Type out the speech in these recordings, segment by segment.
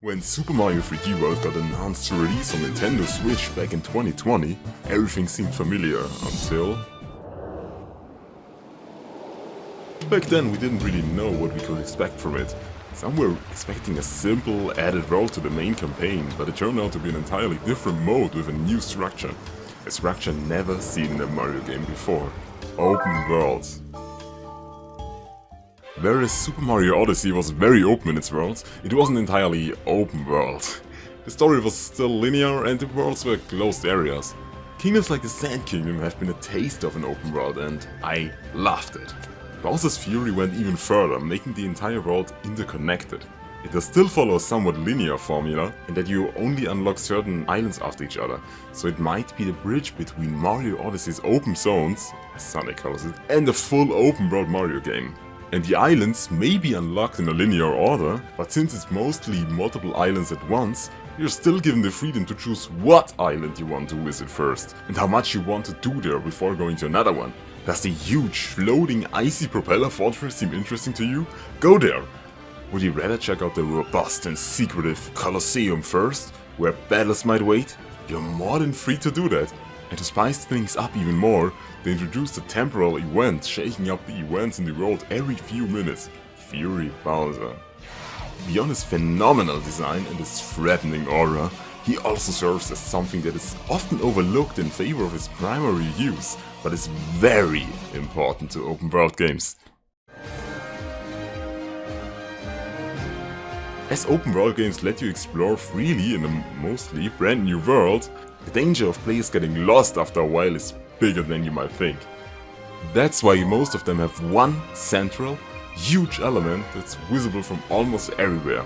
When Super Mario 3D World got announced to release on Nintendo Switch back in 2020, everything seemed familiar until... Back then we didn't really know what we could expect from it. Some were expecting a simple added world to the main campaign, but it turned out to be an entirely different mode with a new structure. A structure never seen in a Mario game before. Open worlds. Whereas Super Mario Odyssey was very open in its worlds, it wasn't entirely open world. The story was still linear and the worlds were closed areas. Kingdoms like the Sand Kingdom have been a taste of an open world and I loved it. Bowser's Fury went even further, making the entire world interconnected. It does still follow a somewhat linear formula, in that you only unlock certain islands after each other, so it might be the bridge between Mario Odyssey's open zones, as Sonic calls it, and a full open world Mario game. And the islands may be unlocked in a linear order, but since it's mostly multiple islands at once, you're still given the freedom to choose what island you want to visit first, and how much you want to do there before going to another one. Does the huge, floating, icy propeller fortress seem interesting to you? Go there! Would you rather check out the robust and secretive Colosseum first, where battles might wait? You're more than free to do that. And to spice things up even more, they introduced a temporal event shaking up the events in the world every few minutes. Fury Bowser. Beyond his phenomenal design and his threatening aura, he also serves as something that is often overlooked in favor of his primary use, but is very important to open world games. As open world games let you explore freely in a mostly brand new world, the danger of players getting lost after a while is bigger than you might think. That's why most of them have one central, huge element that's visible from almost everywhere.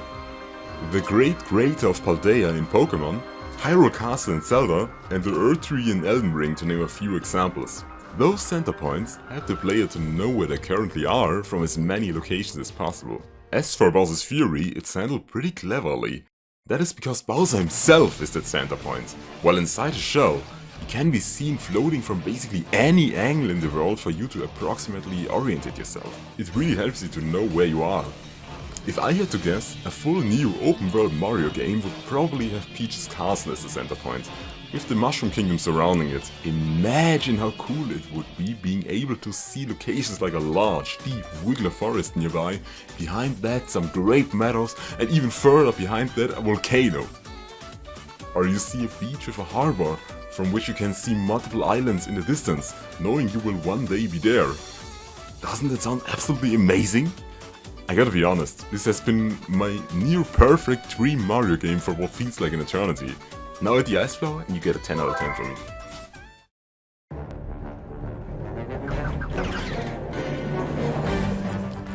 The Great Crater of Paldea in Pokémon, Hyrule Castle in Zelda, and the Earth Tree in Elden Ring, to name a few examples. Those center points help the player to know where they currently are from as many locations as possible. As for Bowser's Fury, it's handled pretty cleverly. That is because Bowser himself is that center point. While inside a shell, he can be seen floating from basically any angle in the world for you to approximately orientate yourself. It really helps you to know where you are. If I had to guess, a full new open world Mario game would probably have Peach's castle as the center point, with the Mushroom Kingdom surrounding it. Imagine how cool it would be being able to see locations like a large, deep woodland forest nearby, behind that some grape meadows, and even further behind that a volcano. Or you see a beach with a harbor, from which you can see multiple islands in the distance, knowing you will one day be there. Doesn't that sound absolutely amazing? I gotta be honest, this has been my near perfect dream Mario game for what feels like an eternity. Now at the Ice Flower and you get a 10 out of 10 from me.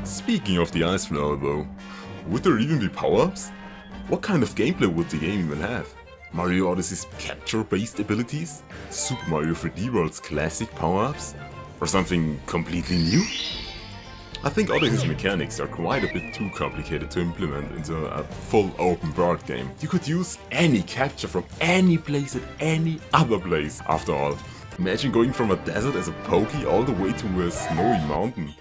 Speaking of the Ice Flower though, would there even be power-ups? What kind of gameplay would the game even have? Mario Odyssey's capture-based abilities? Super Mario 3D World's classic power-ups? Or something completely new? I think Odyssey's mechanics are quite a bit too complicated to implement into a full open world game. You could use any capture from any place at any other place, after all. Imagine going from a desert as a Poké all the way to a snowy mountain.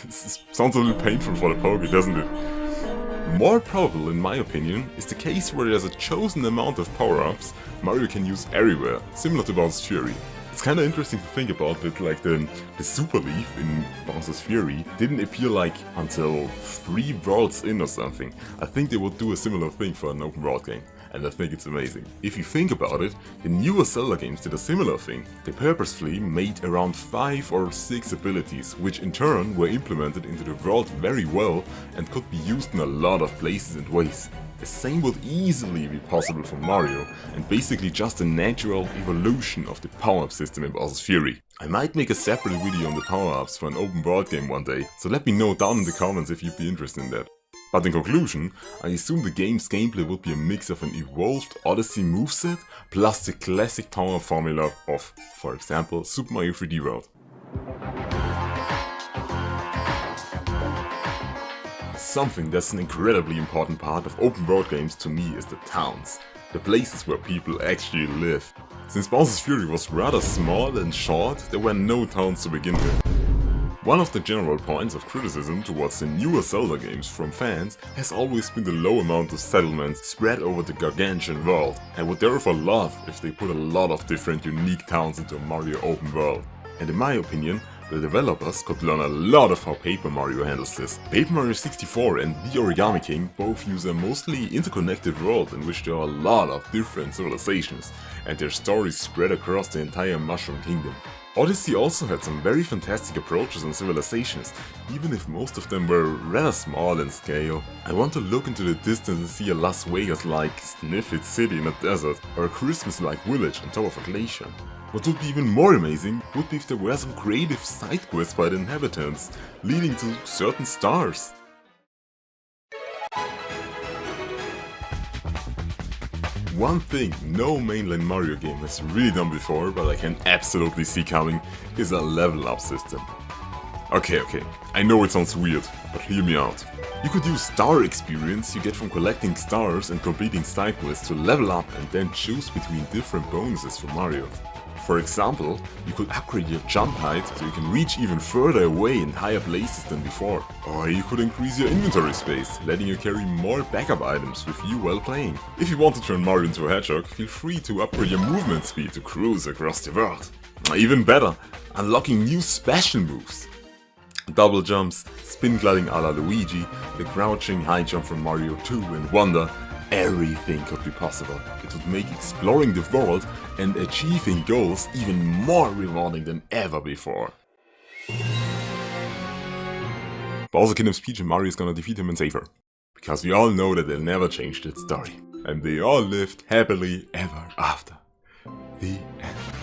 Sounds a little painful for the Poké, doesn't it? More probable, in my opinion, is the case where there's a chosen amount of power-ups Mario can use everywhere, similar to Bowser's Fury. It's kinda interesting to think about that, like the Super Leaf in Bowser's Fury didn't appear like until 3 worlds in or something. I think they would do a similar thing for an open world game, and I think it's amazing. If you think about it, the newer Zelda games did a similar thing. They purposefully made around 5 or 6 abilities, which in turn were implemented into the world very well and could be used in a lot of places and ways. The same would easily be possible for Mario, and basically just a natural evolution of the power-up system in Bowser's Fury. I might make a separate video on the power-ups for an open world game one day, so let me know down in the comments if you'd be interested in that. But in conclusion, I assume the game's gameplay would be a mix of an evolved Odyssey moveset plus the classic power formula of, for example, Super Mario 3D World. Something that's an incredibly important part of open world games to me is the towns. The places where people actually live. Since Bowser's Fury was rather small and short, there were no towns to begin with. One of the general points of criticism towards the newer Zelda games from fans has always been the low amount of settlements spread over the gargantuan world. I would therefore love if they put a lot of different unique towns into a Mario open world. And in my opinion, the developers could learn a lot of how Paper Mario handles this. Paper Mario 64 and The Origami King both use a mostly interconnected world in which there are a lot of different civilizations, and their stories spread across the entire Mushroom Kingdom. Odyssey also had some very fantastic approaches on civilizations, even if most of them were rather small in scale. I want to look into the distance and see a Las Vegas-like Sniffit city in a desert, or a Christmas-like village on top of a glacier. What would be even more amazing would be if there were some creative side quests by the inhabitants, leading to certain stars. One thing no mainline Mario game has really done before, but I can absolutely see coming, is a level up system. Okay, I know it sounds weird, but hear me out. You could use star experience you get from collecting stars and completing side quests to level up and then choose between different bonuses for Mario. For example, you could upgrade your jump height so you can reach even further away in higher places than before. Or you could increase your inventory space, letting you carry more backup items with you while playing. If you want to turn Mario into a hedgehog, feel free to upgrade your movement speed to cruise across the world. Even better, unlocking new special moves. Double jumps, spin gliding a la Luigi, the crouching high jump from Mario 2 and Wonder. Everything could be possible. It would make exploring the world and achieving goals even more rewarding than ever before. Bowser Kingdom's Peach and Mario is gonna defeat him and save her. Because we all know that they never changed its story. And they all lived happily ever after. The end.